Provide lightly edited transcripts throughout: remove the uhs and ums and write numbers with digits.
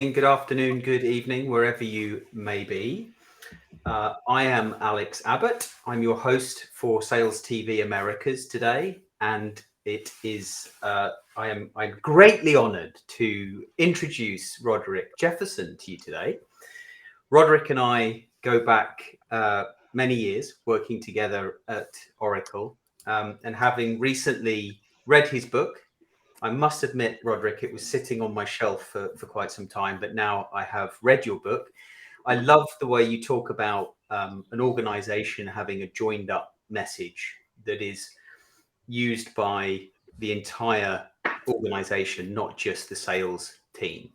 Good afternoon, good evening, wherever you may be. I am Alex Abbott. I'm your host for Sales TV Americas today, and I'm greatly honoured to introduce Roderick Jefferson to you today. Roderick and I go back many years working together at Oracle, and having recently read his book. I must admit, Roderick, it was sitting on my shelf for quite some time, but now I have read your book. I love the way you talk about an organization having a joined up message that is used by the entire organization, not just the sales team.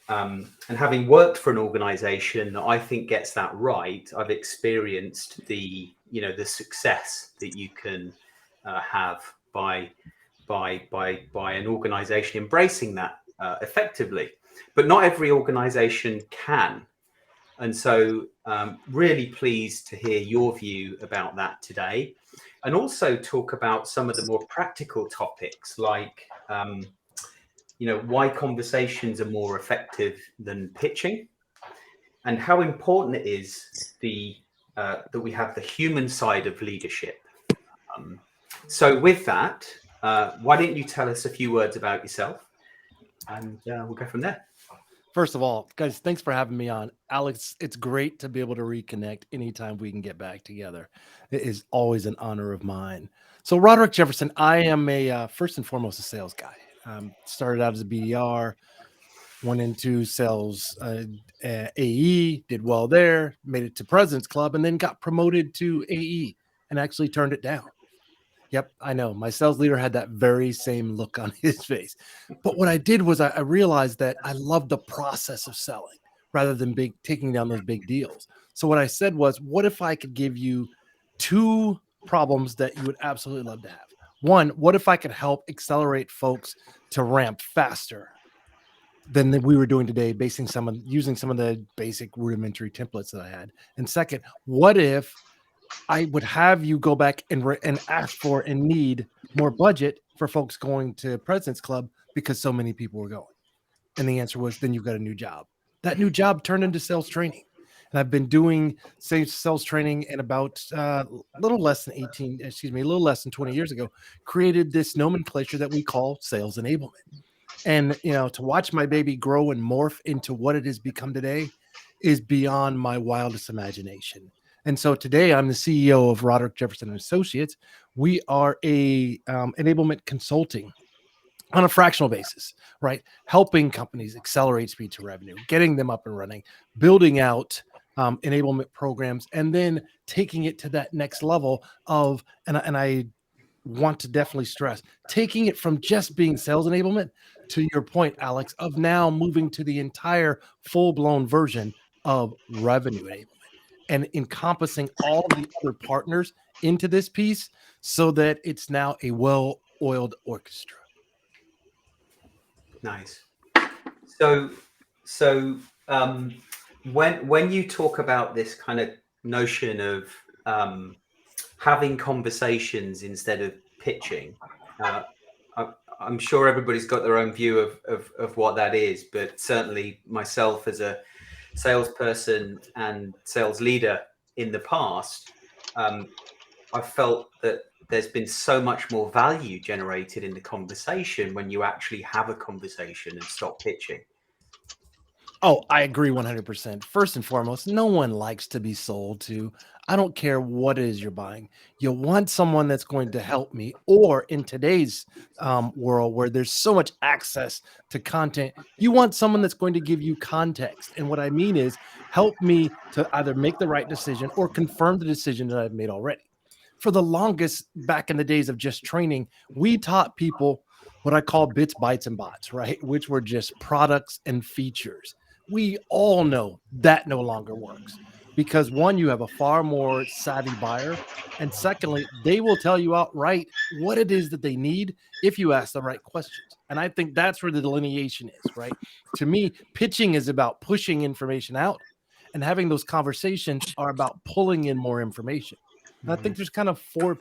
And having worked for an organization that I think gets that right, I've experienced the success that you can have by an organization embracing that effectively. But not every organization can. And so really pleased to hear your view about that today, and also talk about some of the more practical topics like why conversations are more effective than pitching, and how important it is that we have the human side of leadership. So with that, why don't you tell us a few words about yourself, and we'll go from there. First of all, guys, thanks for having me on. Alex, it's great to be able to reconnect anytime we can get back together. It is always an honor of mine. So, Roderick Jefferson, I am first and foremost a sales guy. Started out as a BDR, went into sales AE, did well there, made it to President's Club, and then got promoted to AE and actually turned it down. Yep, I know. My sales leader had that very same look on his face. But what I did was I realized that I love the process of selling rather than taking down those big deals. So what I said was, what if I could give you two problems that you would absolutely love to have? One, what if I could help accelerate folks to ramp faster than we were doing today, using some of the basic rudimentary templates that I had? And second, what if I would have you go back and ask for and need more budget for folks going to President's Club because so many people were going? And the answer was, then you've got a new job. That new job turned into sales training. And I've been doing sales training in about a little less than 20 years ago, created this nomenclature that we call sales enablement. And, to watch my baby grow and morph into what it has become today is beyond my wildest imagination. And so today I'm the CEO of Roderick Jefferson and Associates. We are a enablement consulting on a fractional basis, right? Helping companies accelerate speed to revenue, getting them up and running, building out enablement programs, and then taking it to that next level of, and I want to definitely stress, taking it from just being sales enablement to your point, Alex, of now moving to the entire full-blown version of revenue enablement and encompassing all of the other partners into this piece so that it's now a well-oiled orchestra. Nice. So when you talk about this kind of notion of having conversations instead of pitching, I'm sure everybody's got their own view of what that is, but certainly myself as a salesperson and sales leader in the past, I felt that there's been so much more value generated in the conversation when you actually have a conversation and stop pitching. Oh, I agree 100%. First and foremost, no one likes to be sold to. I don't care what it is you're buying. You want someone that's going to help me, or in today's world where there's so much access to content, you want someone that's going to give you context. And what I mean is help me to either make the right decision or confirm the decision that I've made already. For the longest, back in the days of just training, we taught people what I call bits, bytes, and bots, right? Which were just products and features. We all know that no longer works because one, you have a far more savvy buyer. And secondly, they will tell you outright what it is that they need if you ask the right questions. And I think that's where the delineation is, right? To me, pitching is about pushing information out, and having those conversations are about pulling in more information. And I think there's kind of four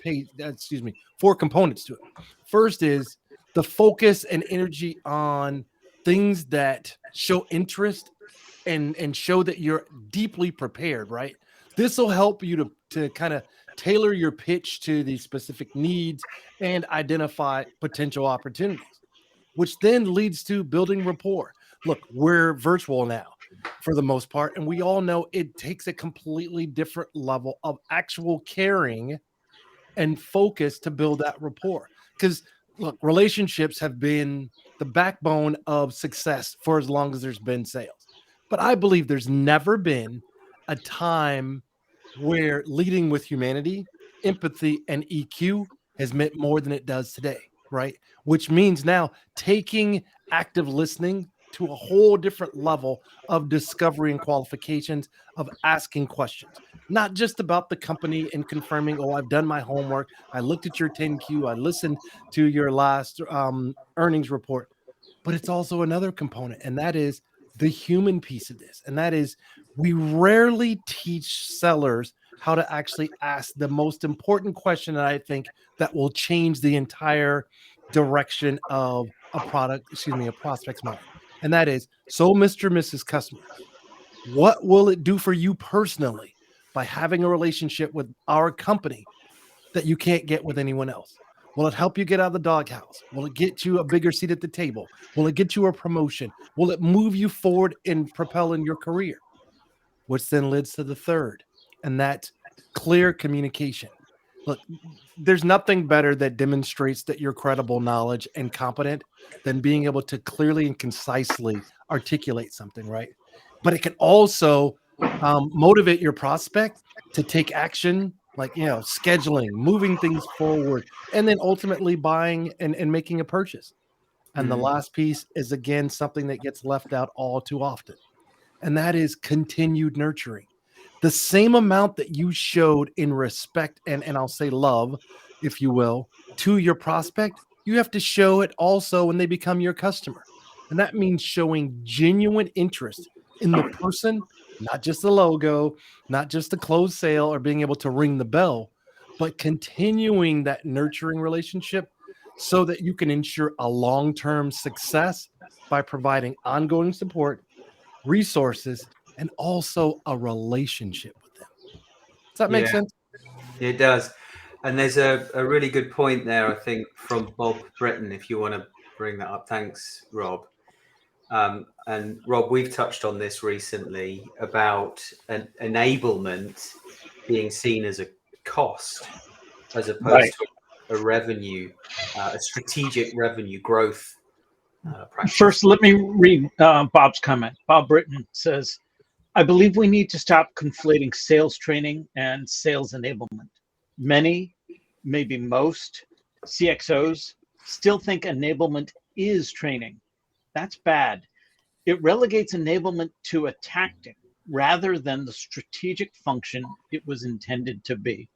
components to it. First is the focus and energy on things that show interest and show that you're deeply prepared, right? This will help you to kind of tailor your pitch to the specific needs and identify potential opportunities, which then leads to building rapport. Look, we're virtual now for the most part, and we all know it takes a completely different level of actual caring and focus to build that rapport. Because look, relationships have been the backbone of success for as long as there's been sales. But I believe there's never been a time where leading with humanity, empathy, and EQ has meant more than it does today, right? Which means now taking active listening to a whole different level of discovery and qualifications, of asking questions, not just about the company and confirming, oh, I've done my homework. I looked at your 10Q. I listened to your last earnings report, but it's also another component, and that is the human piece of this. And that is, we rarely teach sellers how to actually ask the most important question that I think that will change the entire direction of a prospect's mind. And that is, so Mr. and Mrs. Customer, what will it do for you personally by having a relationship with our company that you can't get with anyone else? Will it help you get out of the doghouse? Will it get you a bigger seat at the table? Will it get you a promotion? Will it move you forward and propel in your career? Which then leads to the third, and that's clear communication. Look, there's nothing better that demonstrates that you're credible, knowledge, and competent than being able to clearly and concisely articulate something, right? But it can also motivate your prospect to take action, like, scheduling, moving things forward, and then ultimately buying and making a purchase. And the last piece is, again, something that gets left out all too often, and that is continued nurturing. The same amount that you showed in respect and I'll say love, if you will, to your prospect, you have to show it also when they become your customer. And that means showing genuine interest in the person, not just the logo, not just the closed sale or being able to ring the bell, but continuing that nurturing relationship so that you can ensure a long-term success by providing ongoing support, resources, and also a relationship with them. Does that make sense? It does. And there's a really good point there, I think, from Bob Britton, if you want to bring that up. Thanks, Rob. And Rob, we've touched on this recently about an enablement being seen as a cost as opposed to a revenue, a strategic revenue growth practice. First, let me read Bob's comment. Bob Britton says, I believe we need to stop conflating sales training and sales enablement. Many, maybe most, CXOs still think enablement is training. That's bad. It relegates enablement to a tactic rather than the strategic function it was intended to be.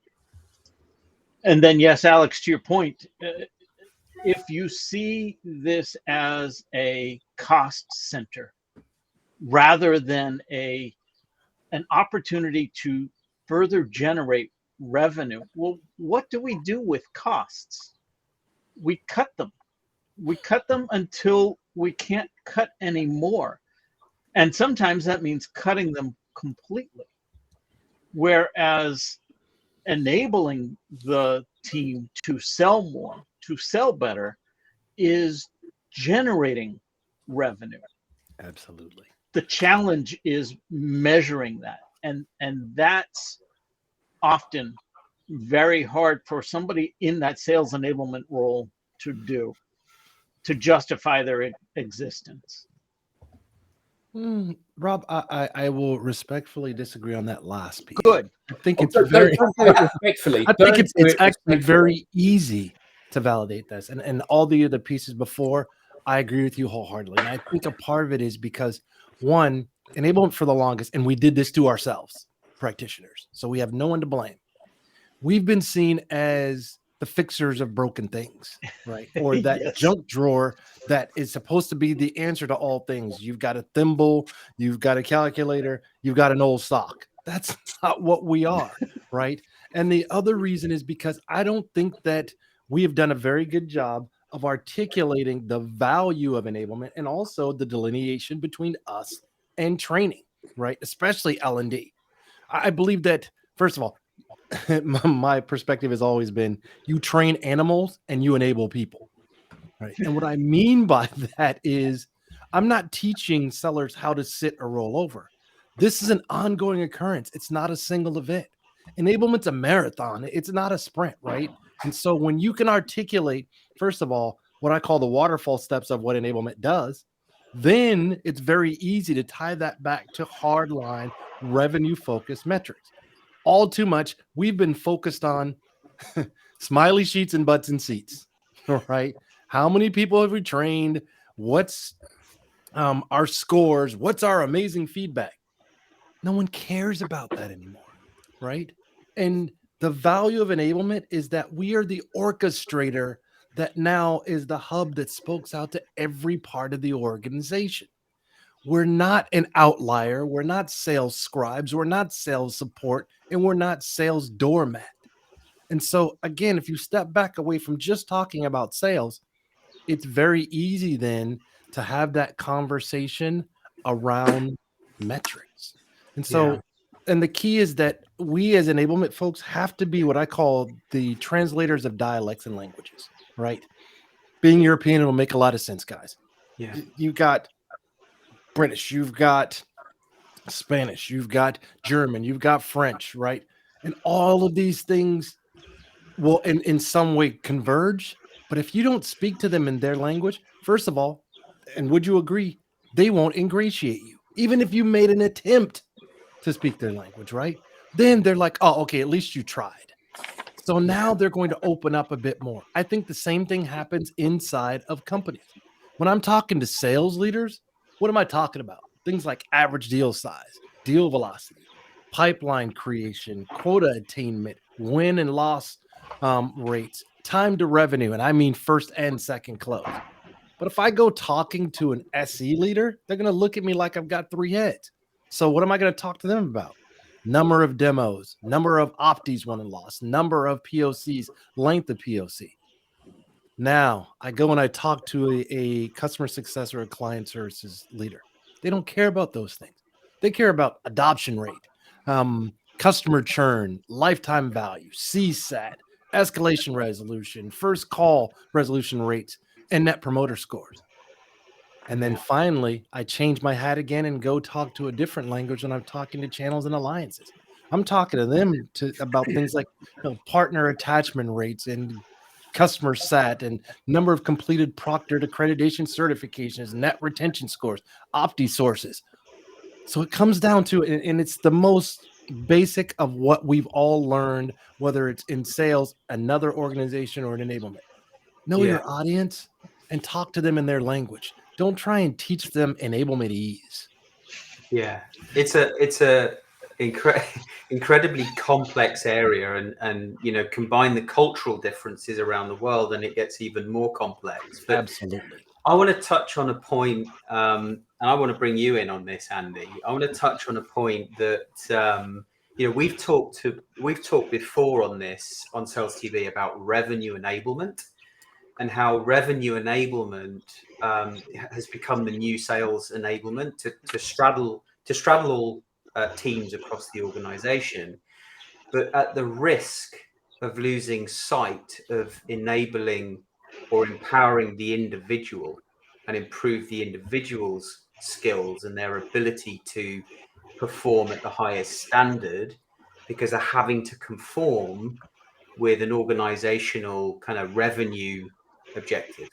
And then, yes, Alex, to your point, if you see this as a cost center rather than an opportunity to further generate revenue, well, what do we do with costs? We cut them. We cut them until we can't cut anymore. And sometimes that means cutting them completely. Whereas enabling the team to sell more, to sell better, is generating revenue. Absolutely. The challenge is measuring that. And that's often very hard for somebody in that sales enablement role to do, to justify their existence. Rob, I will respectfully disagree on that last piece. Good. I think it's Don't very do it respectfully. I think Don't it's do it actually respectfully. very easy to validate this. And all the other pieces before, I agree with you wholeheartedly. And I think a part of it is because, one, enablement for the longest, and we did this to ourselves, practitioners. So we have no one to blame. We've been seen as the fixers of broken things, right? Or that Yes. junk drawer that is supposed to be the answer to all things. You've got a thimble, you've got a calculator, you've got an old sock. That's not what we are, right? And the other reason is because I don't think that we have done a very good job of articulating the value of enablement and also the delineation between us and training, right? Especially L&D. I believe that, first of all, my perspective has always been you train animals and you enable people, right? And what I mean by that is I'm not teaching sellers how to sit or roll over. This is an ongoing occurrence. It's not a single event. Enablement's a marathon. It's not a sprint, right? And so when you can articulate, first of all, what I call the waterfall steps of what enablement does, then it's very easy to tie that back to hardline revenue focused metrics. All too much, we've been focused on smiley sheets and butts and seats, right? How many people have we trained? What's our scores? What's our amazing feedback? No one cares about that anymore, right? And the value of enablement is that we are the orchestrator that now is the hub that spokes out to every part of the organization. We're not an outlier. We're not sales scribes. We're not sales support, and we're not sales doormat. And so, again, if you step back away from just talking about sales, it's very easy then to have that conversation around metrics. And so, and the key is that we as enablement folks have to be what I call the translators of dialects and languages, right? Being European, it'll make a lot of sense, guys. Yeah. You've got British, you've got Spanish, you've got German, you've got French, right? And all of these things will in some way converge. But if you don't speak to them in their language, first of all, and would you agree, they won't ingratiate you, even if you made an attempt to speak their language, right? Then they're like, oh, okay, at least you tried. So now they're going to open up a bit more. I think the same thing happens inside of companies. When I'm talking to sales leaders, what am I talking about? Things like average deal size, deal velocity, pipeline creation, quota attainment, win and loss rates, time to revenue, and I mean first and second close. But if I go talking to an SE leader, they're going to look at me like I've got three heads. So what am I going to talk to them about? Number of demos, number of opties won and lost, number of POCs, length of POC. Now I go and I talk to a customer success or a client services leader. They don't care about those things. They care about adoption rate, customer churn, lifetime value, CSAT, escalation resolution, first call resolution rates, and net promoter scores. And then finally, I change my hat again and go talk to a different language when I'm talking to channels and alliances. I'm talking to them about things like partner attachment rates and customer sat and number of completed proctored accreditation certifications, net retention scores, opti sources. So it comes down to, and it's the most basic of what we've all learned, whether it's in sales, another organization, or an enablement. Know your audience and talk to them in their language. Don't try and teach them enablement ease. Yeah, it's a incredibly complex area, and combine the cultural differences around the world, and it gets even more complex. But absolutely, I want to touch on a point, and I want to bring you in on this, Andy. I want to touch on a point that we've talked before on this on Sales TV about revenue enablement, and how revenue enablement has become the new sales enablement to straddle all teams across the organization, but at the risk of losing sight of enabling or empowering the individual and improve the individual's skills and their ability to perform at the highest standard, because they're having to conform with an organizational kind of revenue objective.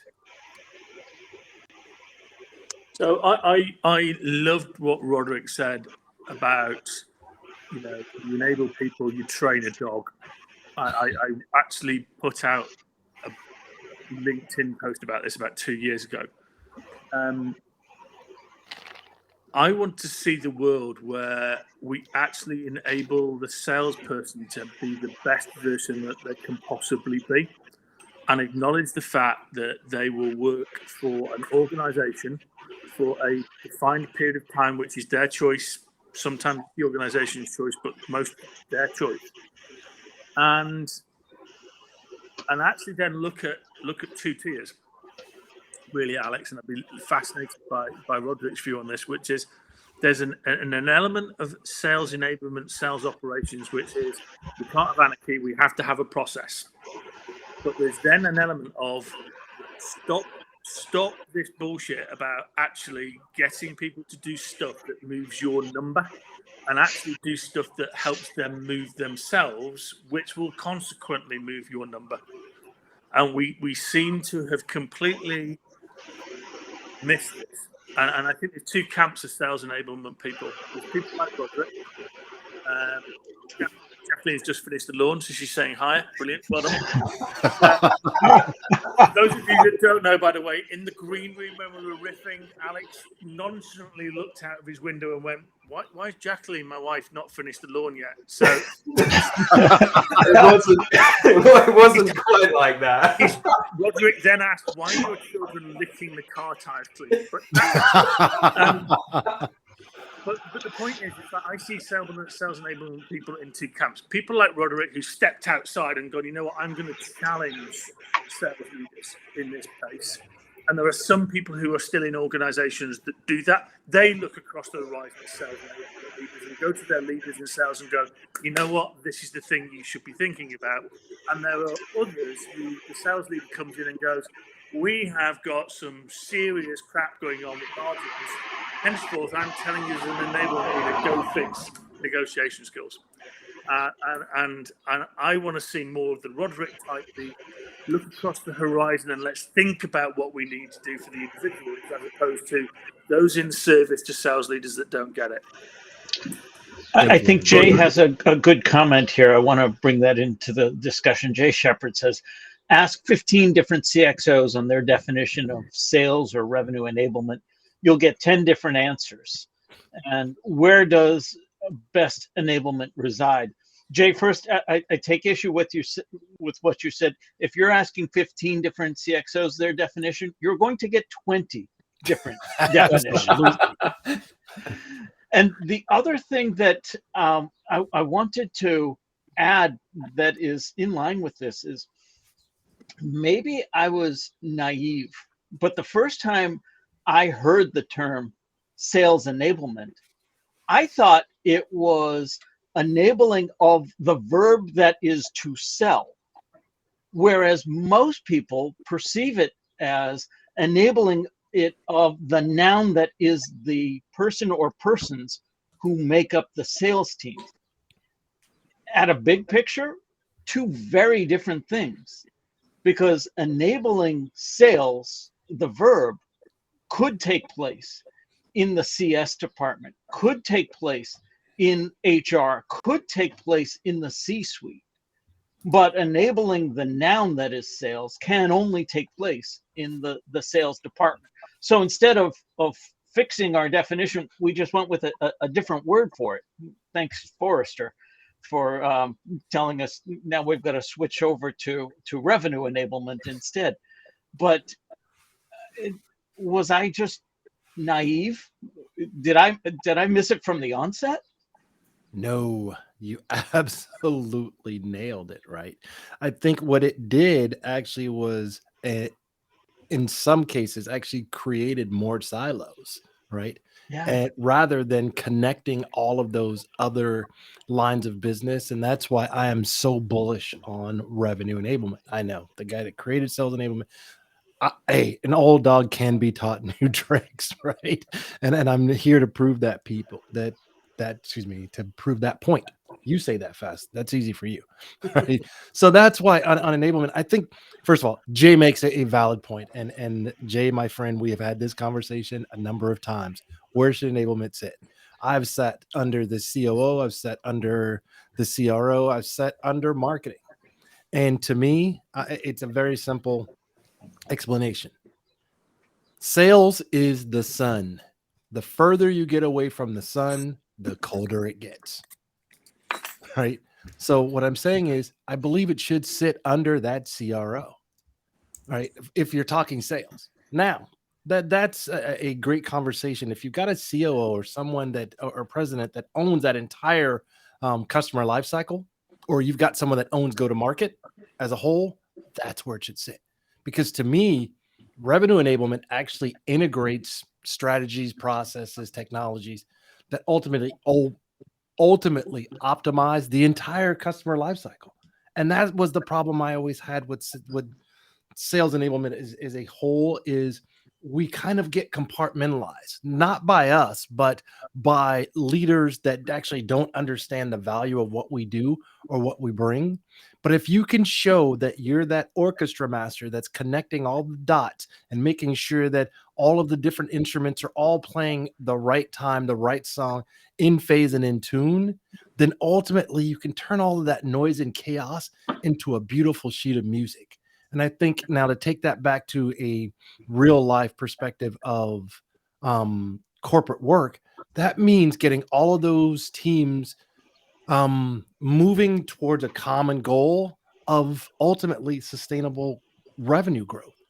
So I loved what Roderick said about, you enable people, you train a dog. I actually put out a LinkedIn post about this about 2 years ago. I want to see the world where we actually enable the salesperson to be the best version that they can possibly be, and acknowledge the fact that they will work for an organization for a defined period of time, which is their choice, sometimes the organization's choice, but most their choice. And actually then look at two tiers. really, Alex, and I'd be fascinated by Roderick's view on this, which is there's an element of sales enablement, sales operations, which is we can't have anarchy, we have to have a process. But there's then an element of stop this bullshit about actually getting people to do stuff that moves your number and actually do stuff that helps them move themselves, which will consequently move your number. And we seem to have completely missed this. And I think there's two camps of sales enablement people. There's people like Roderick. Jacqueline's just finished the launch, so she's saying hi. Brilliant. Well done. Those of you that don't know, by the way, in the green room when we were riffing, Alex nonchalantly looked out of his window and went, why is Jacqueline, my wife, not finished the lawn yet? So it wasn't quite like that. Roderick then asked, why are your children licking the car tires, please? But the point is that I see sales enablement people in two camps. People like Roderick who stepped outside and gone, you know what, I'm going to challenge sales leaders in this place. And there are some people who are still in organizations that do that. They look across the horizon of sales enablement leaders and go to their leaders in sales and go, you know what, this is the thing you should be thinking about. And there are others who the sales leader comes in and goes, we have got some serious crap going on with margins. Henceforth, I'm telling you as an enablement leader, go fix negotiation skills. And I want to see more of the Roderick type, the look across the horizon and let's think about what we need to do for the individuals, as opposed to those in service to sales leaders that don't get it. I think Jay has a good comment here. I want to bring that into the discussion. Jay Shepard says, ask 15 different CXOs on their definition of sales or revenue enablement. You'll get 10 different answers. And where does best enablement reside? Jay, first, I take issue with what you said. If you're asking 15 different CXOs their definition, you're going to get 20 different definitions. And the other thing that I wanted to add that is in line with this is maybe I was naive, but the first time I heard the term sales enablement, I thought it was enabling of the verb that is to sell, whereas most people perceive it as enabling it of the noun that is the person or persons who make up the sales team. At a big picture, two very different things, because enabling sales, the verb, could take place in the CS department, could take place in HR, could take place in the C-suite. But enabling the noun that is sales can only take place in the sales department. So instead of fixing our definition, we just went with a different word for it. Thanks, Forrester, for telling us now we've got to switch over to revenue enablement instead. But was I just naive? Did I miss it from the onset? No, you absolutely nailed it, right? I think what it did actually was, in some cases, actually created more silos, right? Yeah. And rather than connecting all of those other lines of business. And that's why I am so bullish on revenue enablement. I know the guy that created sales enablement. Hey, an old dog can be taught new tricks, right? And I'm here to prove that to prove that point. You say that fast. That's easy for you, right? So that's why on enablement, I think, first of all, Jay makes a valid point. And Jay, my friend, we have had this conversation a number of times. Where should enablement sit? I've sat under the COO. I've sat under the CRO. I've sat under marketing. And to me, it's a very simple explanation. Sales is the sun. The further you get away from the sun, the colder it gets, right? So what I'm saying is I believe it should sit under that CRO, right? If you're talking sales. Now, that's a great conversation. If you've got a COO or someone or president that owns that entire customer life cycle, or you've got someone that owns go-to-market as a whole, that's where it should sit. Because to me, revenue enablement actually integrates strategies, processes, technologies that ultimately optimize the entire customer lifecycle. And that was the problem I always had with sales enablement as a whole, is we kind of get compartmentalized, not by us, but by leaders that actually don't understand the value of what we do or what we bring. But if you can show that you're that orchestra master that's connecting all the dots and making sure that all of the different instruments are all playing the right time, the right song, in phase and in tune, then ultimately you can turn all of that noise and chaos into a beautiful sheet of music. And I think now to take that back to a real life perspective of corporate work, that means getting all of those teams moving towards a common goal of ultimately sustainable revenue growth.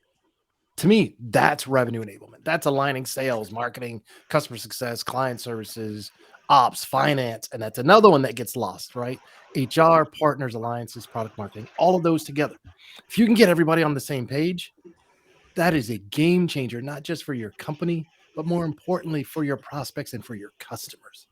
To me, that's revenue enablement. That's aligning sales, marketing, customer success, client services, ops, finance. And that's another one that gets lost, right? HR, partners, alliances, product marketing, all of those together. If you can get everybody on the same page, that is a game changer, not just for your company, but more importantly, for your prospects and for your customers.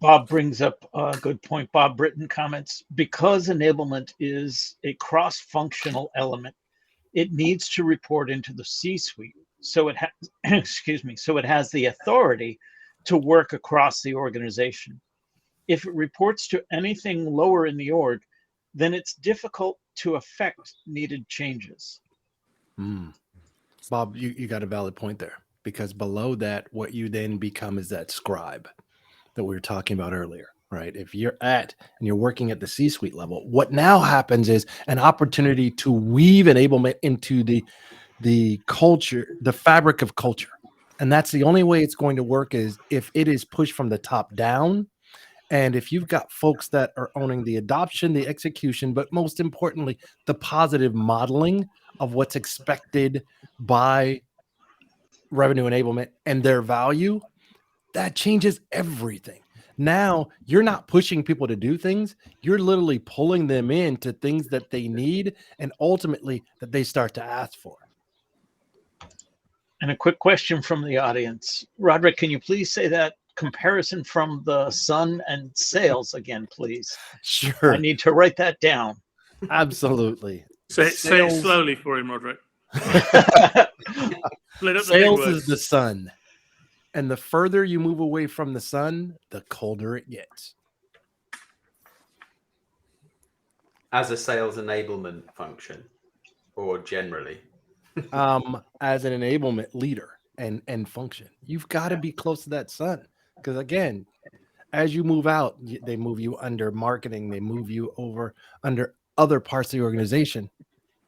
Bob brings up a good point. Bob Britton comments, because enablement is a cross-functional element, it needs to report into the C-suite. So it has, excuse me, so it has the authority to work across the organization. If it reports to anything lower in the org, then it's difficult to affect needed changes. Bob, you got a valid point there, because below that, what you then become is that scribe that we were talking about earlier, right? If you're and you're working at the C-suite level, what now happens is an opportunity to weave enablement into the culture, the fabric of culture. And that's the only way it's going to work, is if it is pushed from the top down. And if you've got folks that are owning the adoption, the execution, but most importantly, the positive modeling of what's expected by revenue enablement and their value, that changes everything. Now you're not pushing people to do things. You're literally pulling them into things that they need and ultimately that they start to ask for. And a quick question from the audience. Roderick, can you please say that comparison from the sun and sales again, please? Sure. I need to write that down. Absolutely. Say it slowly for him, Roderick. Sales is the sun. And the further you move away from the sun, the colder it gets. As a sales enablement function, or generally? As an enablement leader and function, you've got to be close to that sun. Because again, as you move out, they move you under marketing, they move you over under other parts of the organization.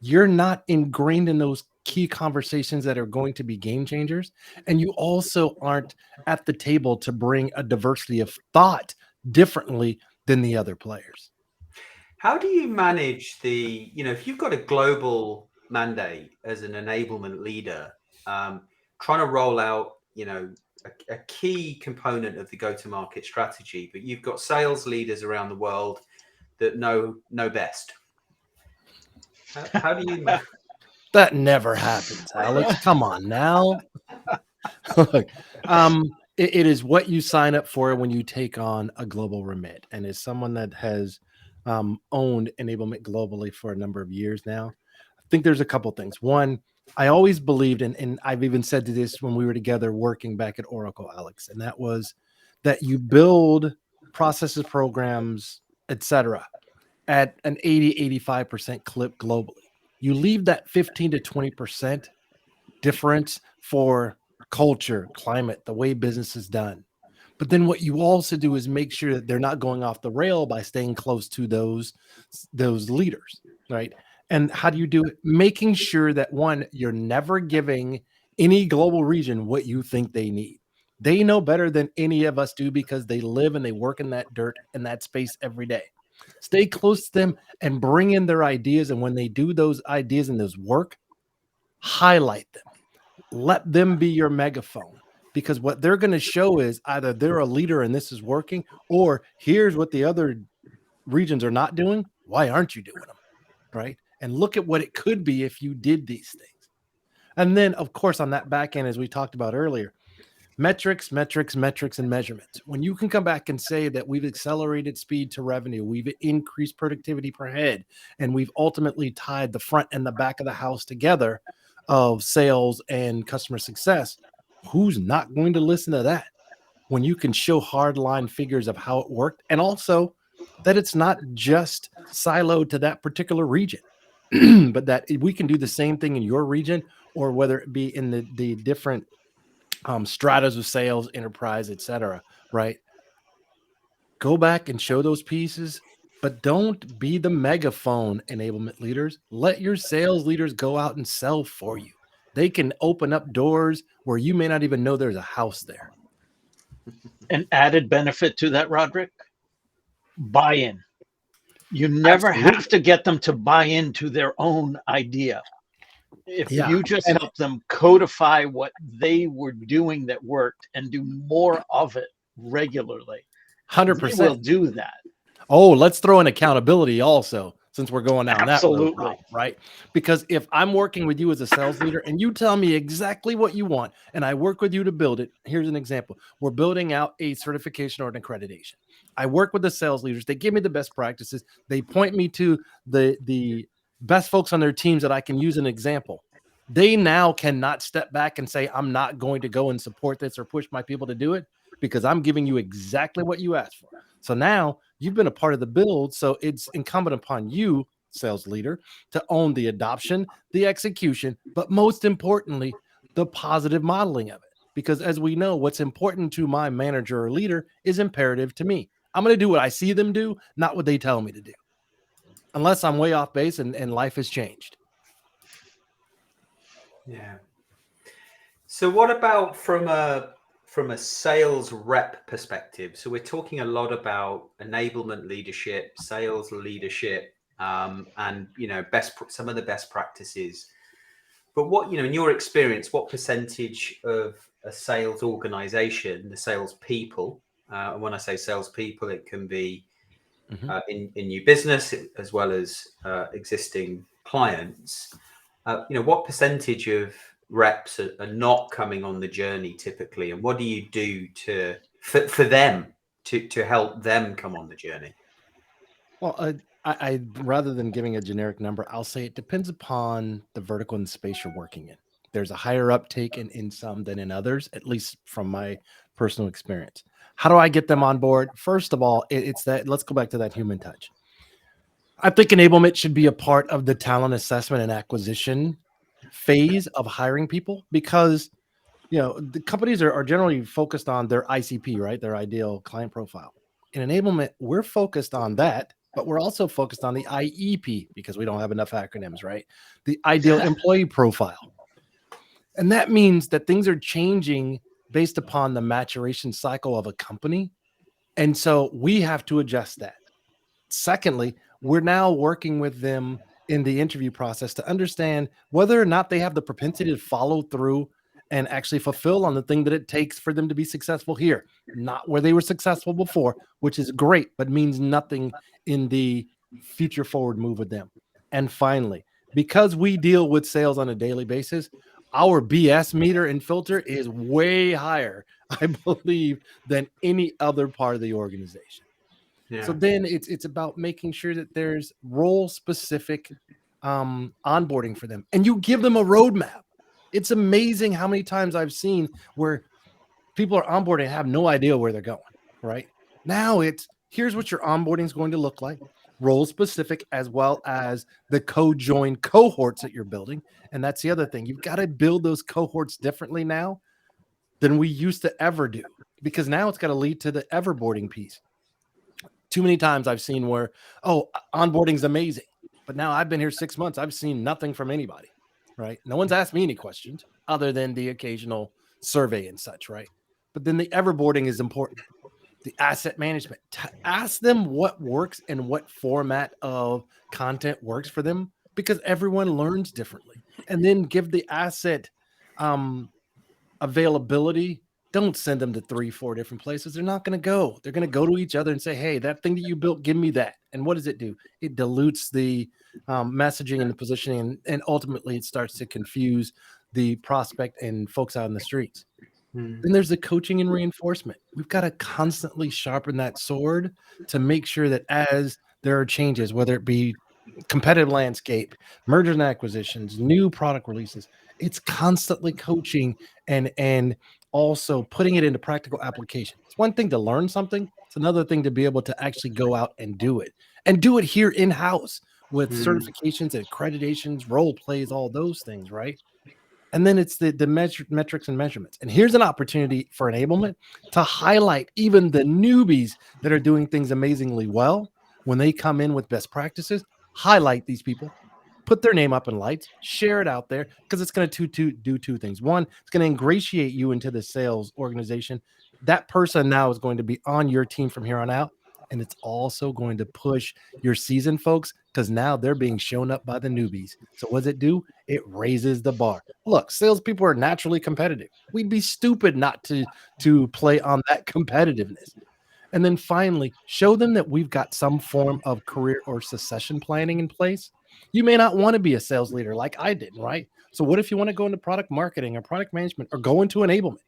You're not ingrained in those key conversations that are going to be game changers. And you also aren't at the table to bring a diversity of thought differently than the other players. How do you manage if you've got a global mandate as an enablement leader, trying to roll out, a key component of the go-to-market strategy, but you've got sales leaders around the world that know best. How do you? That never happens, Alex. Come on now. Look, it is what you sign up for when you take on a global remit. And as someone that has owned enablement globally for a number of years now, I think there's a couple things. One, I always believed, and I've even said to this when we were together working back at Oracle, Alex, and that was that you build processes, programs, etc., at an 80-85% clip globally. You leave that 15 to 20% difference for culture, climate, the way business is done. But then what you also do is make sure that they're not going off the rail by staying close to those leaders, right? And how do you do it? Making sure that, one, you're never giving any global region what you think they need. They know better than any of us do because they live and they work in that dirt and that space every day. Stay close to them and bring in their ideas. And when they do those ideas and those work, highlight them. Let them be your megaphone, because what they're going to show is either they're a leader and this is working, or here's what the other regions are not doing. Why aren't you doing them? Right. and look at what it could be if you did these things. And then, of course, on that back end, as we talked about earlier, metrics, and measurements. When you can come back and say that we've accelerated speed to revenue, we've increased productivity per head, and we've ultimately tied the front and the back of the house together of sales and customer success, who's not going to listen to that? When you can show hardline figures of how it worked, and also that it's not just siloed to that particular region, but that we can do the same thing in your region, or whether it be in the different stratas of sales, enterprise, etc. Right? Go back and show those pieces, but don't be the megaphone enablement leaders. Let your sales leaders go out and sell for you. They can open up doors where you may not even know there's a house there. An added benefit to that, Roderick, buy-in. You never have to get them to buy into their own idea. If you just help them codify what they were doing that worked and do more of it regularly, 100% they will do that. Oh, let's throw in accountability also, since we're going down Absolutely. that road, right? Because if I'm working with you as a sales leader and you tell me exactly what you want and I work with you to build it, here's an example. We're building out a certification or an accreditation. I work with the sales leaders. They give me the best practices. They point me to the best folks on their teams that I can use an example. They now cannot step back and say, I'm not going to go and support this or push my people to do it, because I'm giving you exactly what you asked for. So now you've been a part of the build. So it's incumbent upon you, sales leader, to own the adoption, the execution, but most importantly, the positive modeling of it. Because as we know, what's important to my manager or leader is imperative to me. I'm going to do what I see them do, not what they tell me to do, unless I'm way off base and life has changed. Yeah. So what about from a sales rep perspective? So we're talking a lot about enablement leadership, sales leadership, and some of the best practices. But what, in your experience, what percentage of a sales organization, the sales people, and when I say sales people, it can be in new business as well as existing clients. What percentage of reps are not coming on the journey typically, and what do you do for them to help them come on the journey? Well, I rather than giving a generic number, I'll say it depends upon the vertical and space you're working in. There's a higher uptake in some than in others, at least from my personal experience. How do I get them on board? First of all, it's that, let's go back to that human touch. I think enablement should be a part of the talent assessment and acquisition phase of hiring people, because the companies are generally focused on their ICP, right? Their ideal client profile. In enablement, we're focused on that, but we're also focused on the IEP, because we don't have enough acronyms, right? The ideal employee profile. And that means that things are changing based upon the maturation cycle of a company. And so we have to adjust that. Secondly, we're now working with them in the interview process to understand whether or not they have the propensity to follow through and actually fulfill on the thing that it takes for them to be successful here, not where they were successful before, which is great, but means nothing in the future forward move with them. And finally, because we deal with sales on a daily basis, our BS meter and filter is way higher, I believe, than any other part of the organization. Yeah. So then it's about making sure that there's role specific onboarding for them, and you give them a roadmap. It's amazing how many times I've seen where people are onboarding and have no idea where they're going. Right now, here's what your onboarding is going to look like, role specific, as well as the co-joined cohorts that you're building. And that's the other thing. You've got to build those cohorts differently now than we used to ever do, because now it's got to lead to the everboarding piece. Too many times I've seen where, onboarding is amazing, but now I've been here 6 months. I've seen nothing from anybody, right? No one's asked me any questions other than the occasional survey and such, right? But then the everboarding is important. The asset management, ask them what works and what format of content works for them, because everyone learns differently. And then give the asset availability Don't send them to 3-4 different places. They're not going to go. They're going to go to each other and say, hey, that thing that you built, give me that. And what does it do? It dilutes the messaging and the positioning, and ultimately it starts to confuse the prospect and folks out in the streets. Then there's the coaching and reinforcement. We've got to constantly sharpen that sword to make sure that as there are changes, whether it be competitive landscape, mergers and acquisitions, new product releases, it's constantly coaching and also putting it into practical application. It's one thing to learn something. It's another thing to be able to actually go out and do it here in-house with certifications and accreditations, role plays, all those things, right? And then it's the metrics and measurements. And here's an opportunity for enablement to highlight even the newbies that are doing things amazingly well. When they come in with best practices, highlight these people, put their name up in lights, share it out there, because it's going to do two things. One, it's going to ingratiate you into the sales organization. That person now is going to be on your team from here on out. And it's also going to push your seasoned folks, because now they're being shown up by the newbies. So what does it do? It raises the bar. Look, salespeople are naturally competitive. We'd be stupid not to play on that competitiveness. And then finally, show them that we've got some form of career or succession planning in place. You may not want to be a sales leader like I did, right? So what if you want to go into product marketing or product management or go into enablement?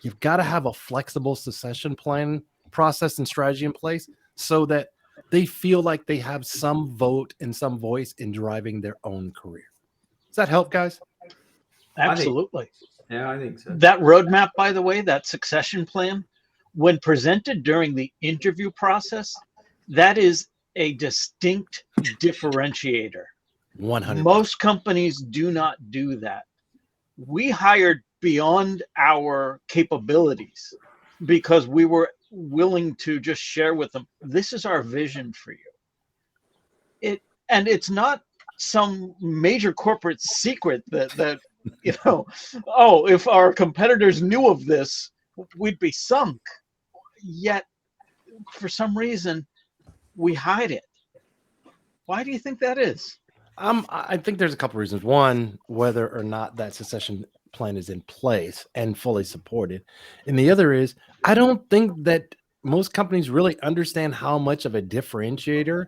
You've got to have a flexible succession plan process and strategy in place so that they feel like they have some vote and some voice in driving their own career. Does that help, guys? Absolutely. I think so. That roadmap, by the way, that succession plan, when presented during the interview process, that is a distinct differentiator. 100%. Most companies do not do that. We hired beyond our capabilities because we were willing to just share with them, this is our vision for you. And it's not some major corporate secret that oh, if our competitors knew of this, we'd be sunk. Yet for some reason we hide it. Why do you think that is? I think there's a couple reasons. One, whether or not that succession plan is in place and fully supported. And the other is, I don't think that most companies really understand how much of a differentiator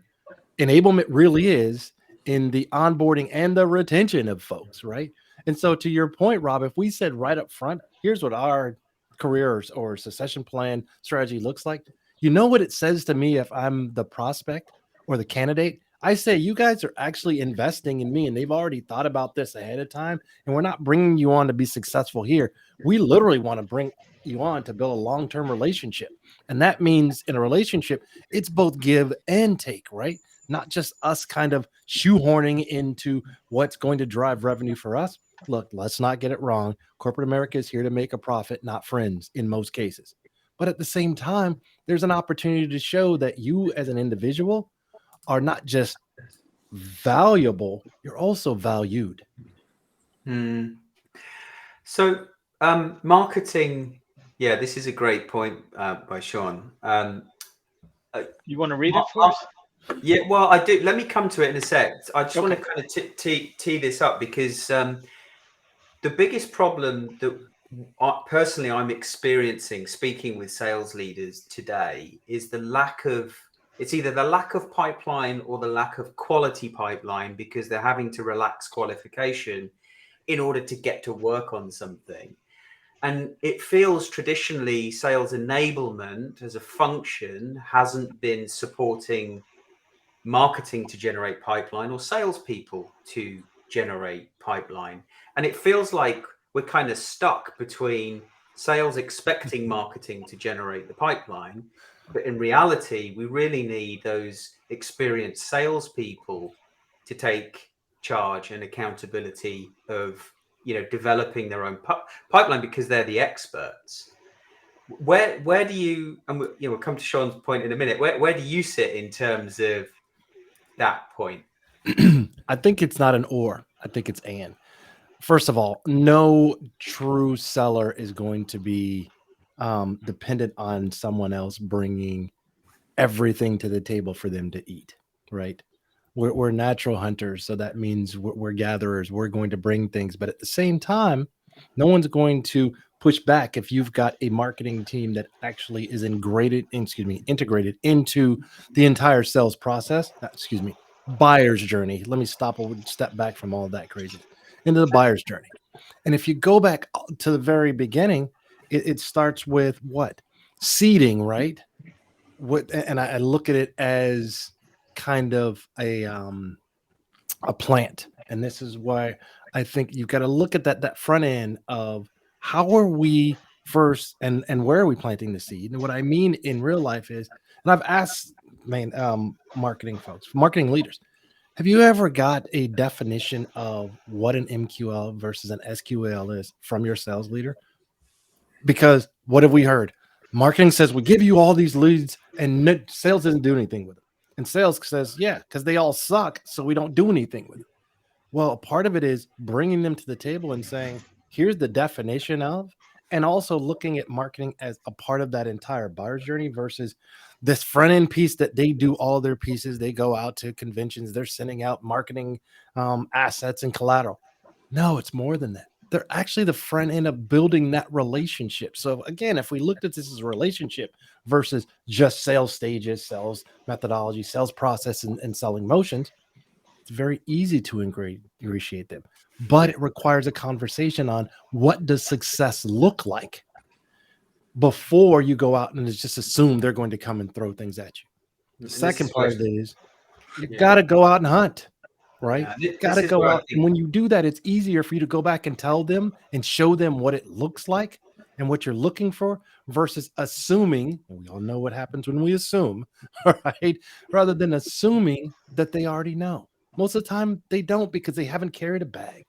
enablement really is in the onboarding and the retention of folks, right? And so to your point, Rob, if we said right up front, here's what our career or succession plan strategy looks like, you know what it says to me if I'm the prospect or the candidate? I say, you guys are actually investing in me, and they've already thought about this ahead of time, and we're not bringing you on to be successful here. We literally want to bring you on to build a long-term relationship. And that means in a relationship, it's both give and take, right? Not just us kind of shoehorning into what's going to drive revenue for us. Look, let's not get it wrong. Corporate America is here to make a profit, not friends in most cases. But at the same time, there's an opportunity to show that you as an individual are not just valuable, you're also valued. So marketing, this is a great point by Sean. You want to read it for us? Yeah, well, I do. Let me come to it in a sec. I just want to kind of tee this up, because the biggest problem that personally I'm experiencing speaking with sales leaders today is it's either the lack of pipeline or the lack of quality pipeline, because they're having to relax qualification in order to get to work on something. And it feels traditionally sales enablement as a function hasn't been supporting marketing to generate pipeline or salespeople to generate pipeline. And it feels like we're kind of stuck between sales expecting marketing to generate the pipeline. But in reality, we really need those experienced salespeople to take charge and accountability of, developing their own pipeline, because they're the experts. Where do you, and we'll come to Sean's point in a minute, where do you sit in terms of that point? I think it's not an or, I think it's and. First of all, no true seller is going to be dependent on someone else bringing everything to the table for them to eat, right? We're natural hunters, so that means we're gatherers. We're going to bring things, but at the same time, no one's going to push back if you've got a marketing team that actually is integrated into the entire sales process. Buyer's journey. Let me step back from all of that craziness into the buyer's journey. And if you go back to the very beginning, it starts with what? Seeding, right? And I look at it as kind of a plant. And this is why I think you've got to look at that front end of how are we first and where are we planting the seed? And what I mean in real life is, and I've asked marketing folks, marketing leaders, have you ever got a definition of what an MQL versus an SQL is from your sales leader? Because what have we heard? Marketing says we give you all these leads and sales doesn't do anything with them. And sales says, yeah, because they all suck, so we don't do anything with them. Well, a part of it is bringing them to the table and saying, here's the definition of, and also looking at marketing as a part of that entire buyer's journey versus this front end piece that they do all their pieces. They go out to conventions, they're sending out marketing assets and collateral. No, it's more than that. They're actually the front end of building that relationship. So again, if we looked at this as a relationship versus just sales stages, sales methodology, sales process, and selling motions, it's very easy to ingratiate them. But it requires a conversation on what does success look like before you go out and just assume they're going to come and throw things at you. The second part of it is you've got to go out and hunt. Right? You got to go out. And when you do that, it's easier for you to go back and tell them and show them what it looks like and what you're looking for versus assuming. And we all know what happens when we assume, right? Rather than assuming that they already know. Most of the time they don't because they haven't carried a bag.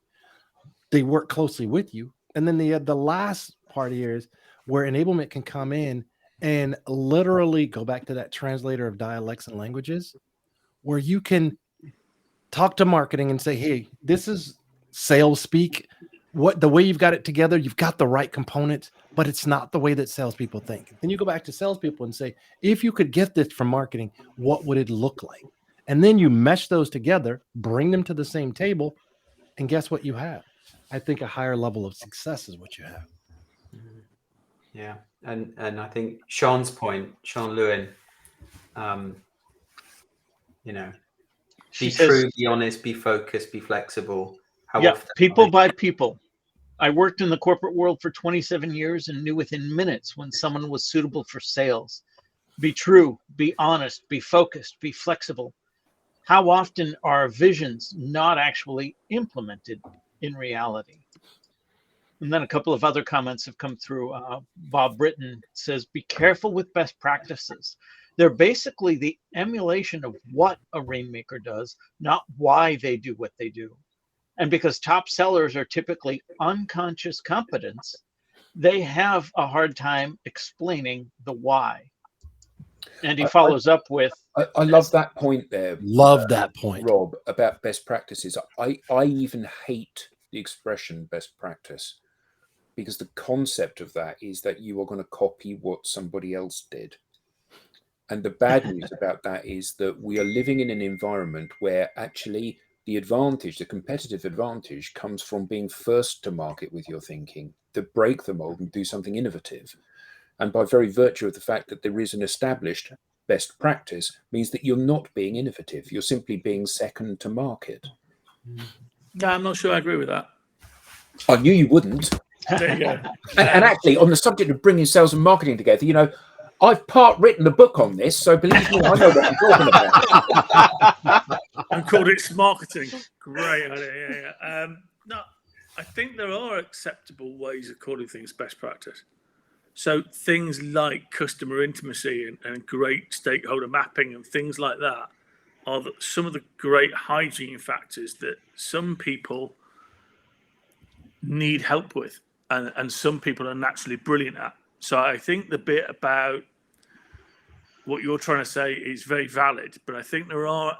They work closely with you. And then the last part here is where enablement can come in and literally go back to that translator of dialects and languages where you can talk to marketing and say, hey, this is sales speak. The way you've got it together, you've got the right components, but it's not the way that salespeople think. Then you go back to salespeople and say, if you could get this from marketing, what would it look like? And then you mesh those together, bring them to the same table, and guess what you have? I think a higher level of success is what you have. Yeah. And I think Sean's point, Sean Lewin, be true, be honest, be focused, be flexible. People buy people. I worked in the corporate world for 27 years and knew within minutes when someone was suitable for sales. Be true, be honest, be focused, be flexible. How often are visions not actually implemented in reality? And then a couple of other comments have come through. Bob Britton says, be careful with best practices. They're basically the emulation of what a rainmaker does, not why they do what they do. And because top sellers are typically unconscious competence, they have a hard time explaining the why. And he follows up with, I love that point there. Love that point, Rob, about best practices. I even hate the expression best practice because the concept of that is that you are going to copy what somebody else did. And the bad news about that is that we are living in an environment where actually the competitive advantage comes from being first to market with your thinking, to break the mold and do something innovative. And by very virtue of the fact that there is an established best practice means that you're not being innovative. You're simply being second to market. No, I'm not sure I agree with that. I knew you wouldn't. There you go. And actually, on the subject of bringing sales and marketing together, I've written a book on this, so believe me, I know what I'm talking about. And called it marketing. Great idea. Yeah. No, I think there are acceptable ways of calling things best practice. So things like customer intimacy and great stakeholder mapping and things like that are some of the great hygiene factors that some people need help with and some people are naturally brilliant at. So I think the bit about what you're trying to say is very valid, but I think there are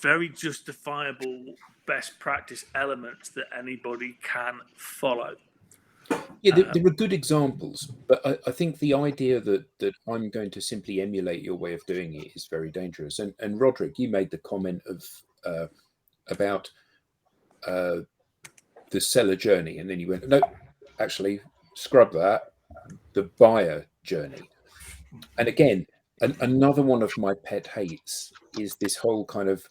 very justifiable best practice elements that anybody can follow. Yeah, there are good examples, but I think the idea that I'm going to simply emulate your way of doing it is very dangerous. And Roderick, you made the comment of about the seller journey, and then you went, no, actually, scrub that, the buyer journey. And again, another one of my pet hates is this whole kind of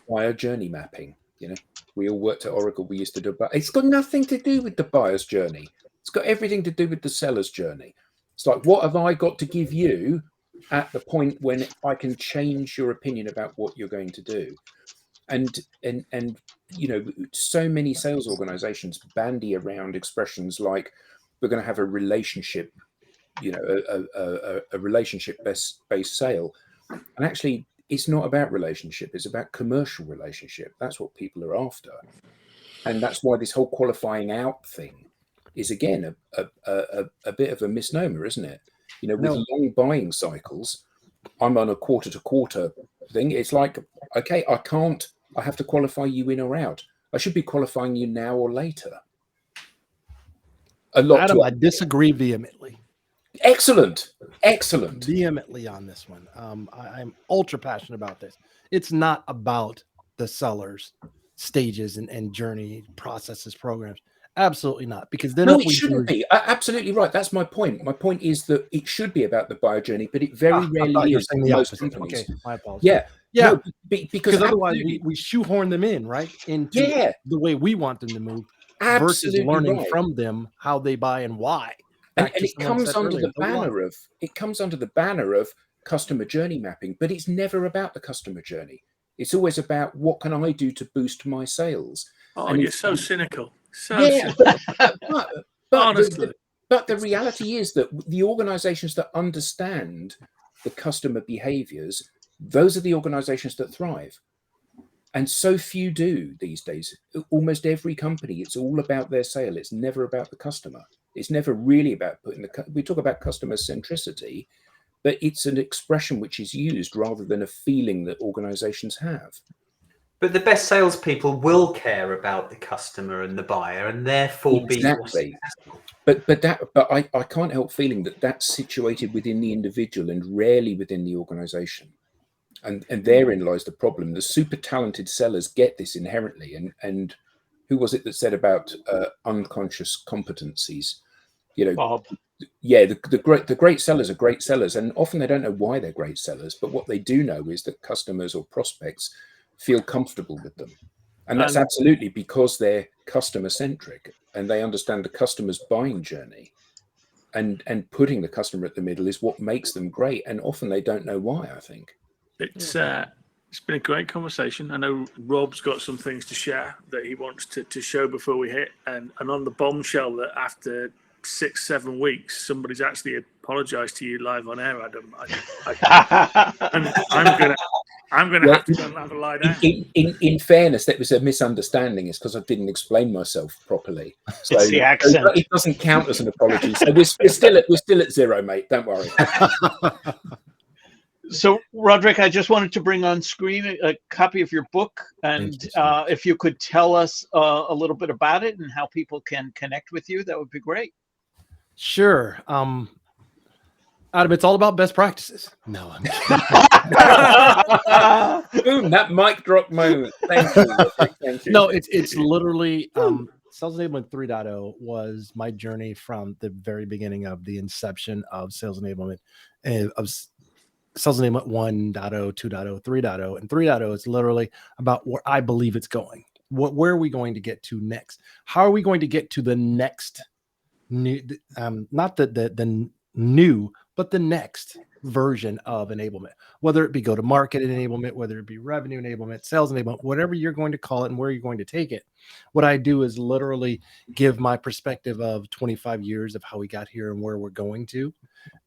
buyer journey mapping. You know, we all worked at Oracle. We used to do, but it's got nothing to do with the buyer's journey. It's got everything to do with the seller's journey. It's like, what have I got to give you at the point when I can change your opinion about what you're going to do? And you know, so many sales organizations bandy around expressions like, we're going to have a relationship, you know, a relationship based sale. And actually, it's not about relationship, it's about commercial relationship. That's what people are after. And that's why this whole qualifying out thing is, again, a bit of a misnomer, isn't it? You know, with long buying cycles, I'm on a quarter to quarter thing. It's like, okay, I have to qualify you in or out. I should be qualifying you now or later. Adam, I disagree vehemently. Excellent. Vehemently on this one. I'm ultra passionate about this. It's not about the seller's stages and journey, processes, programs. Absolutely not. Because then it shouldn't be. Absolutely right. That's my point. My point is that it should be about the buyer journey, but it very rarely is in most companies. Okay, my apologies. Yeah. No, because otherwise we shoehorn them in, right? Into the way we want them to move versus learning from them how they buy and why. And it comes under the banner of customer journey mapping, but it's never about the customer journey. It's always about, what can I do to boost my sales? Oh, and you're so cynical. But the reality is that the organizations that understand the customer behaviors, those are the organizations that thrive. And so few do these days. Almost every company, it's all about their sale. It's never about the customer. It's never really about we talk about customer centricity, but it's an expression which is used rather than a feeling that organizations have. But the best salespeople will care about the customer and the buyer, and therefore be more successful. But I can't help feeling that that's situated within the individual and rarely within the organization. And therein lies the problem. The super talented sellers get this inherently. And who was it that said about unconscious competencies? You know, Bob. Yeah, the great sellers are great sellers, and often they don't know why they're great sellers. But what they do know is that customers or prospects feel comfortable with them, and that's absolutely because they're customer centric and they understand the customer's buying journey. And putting the customer at the middle is what makes them great, and often they don't know why. I think. It's been a great conversation. I know Rob's got some things to share that he wants to show before we hit, and on the bombshell that after 6-7 weeks, somebody's actually apologized to you live on air, Adam. I'm gonna have to go and have a lie down. In fairness, that was a misunderstanding. It's because I didn't explain myself properly. So it's the accent. It doesn't count as an apology. So we're still at zero, mate. Don't worry. So, Roderick, I just wanted to bring on screen a copy of your book, and if you could tell us a little bit about it and how people can connect with you, that would be great. Sure. Adam, it's all about best practices. No, I'm kidding. Boom, that mic drop moment. Thank you. Thank you. No, it's literally Sales Enablement 3.0 was my journey from the very beginning of the inception of sales enablement, and of Sales Enablement 1.0, 2.0, 3.0, and 3.0 is literally about where I believe it's going. Where are we going to get to next? How are we going to get to the next new, not the new, but the next version of enablement, whether it be go-to-market enablement, whether it be revenue enablement, sales enablement, whatever you're going to call it and where you're going to take it. What I do is literally give my perspective of 25 years of how we got here and where we're going to.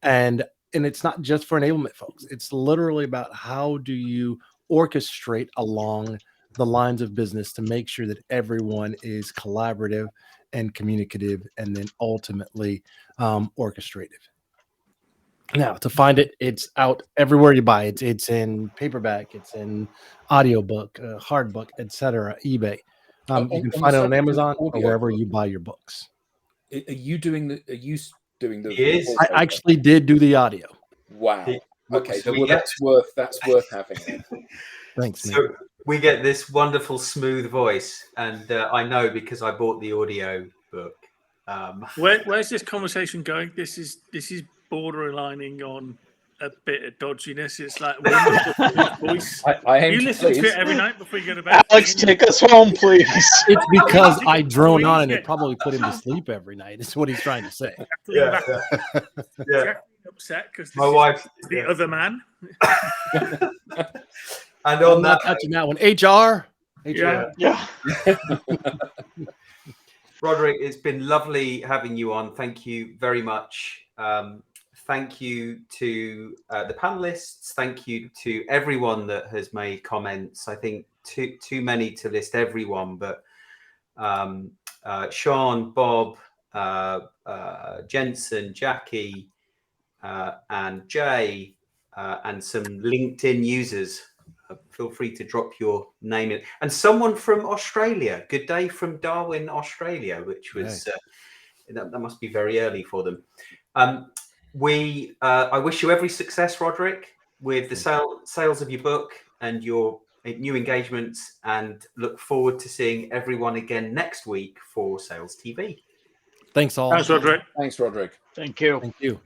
And it's not just for enablement folks. It's literally about how do you orchestrate along the lines of business to make sure that everyone is collaborative and communicative, and then ultimately orchestrative. Now, to find it, it's out everywhere you buy it. It's in paperback, it's in audiobook, hard book, etc. eBay. You can find it on Amazon or wherever you buy your books. Are you doing the? Yes. I actually did do the audio. Wow. Okay. So that's worth having. Thanks. So man. We get this wonderful smooth voice, and I know because I bought the audio book. Where's this conversation going? This is borderlining on a bit of dodginess. It's like voice. I aim You to listen to please. it every night before you go to bed. Alex, take us home, please. It's because I drone on and it probably put him to sleep every night. Is what he's trying to say. Yeah. Upset because My wife, the other man. and I'm on not that, touching that one. HR. Yeah. Roderick, it's been lovely having you on. Thank you very much. Thank you to the panelists. Thank you to everyone that has made comments. I think too many to list everyone, but Sean, Bob, Jensen, Jackie, and Jay, and some LinkedIn users. Feel free to drop your name in. And someone from Australia. Good day from Darwin, Australia, which was that must be very early for them. I wish you every success, Roderick, with the sales of your book and your new engagements, and look forward to seeing everyone again next week for Sales TV. Thanks all. Thanks, Roderick. Thanks, Roderick. Thank you. Thank you.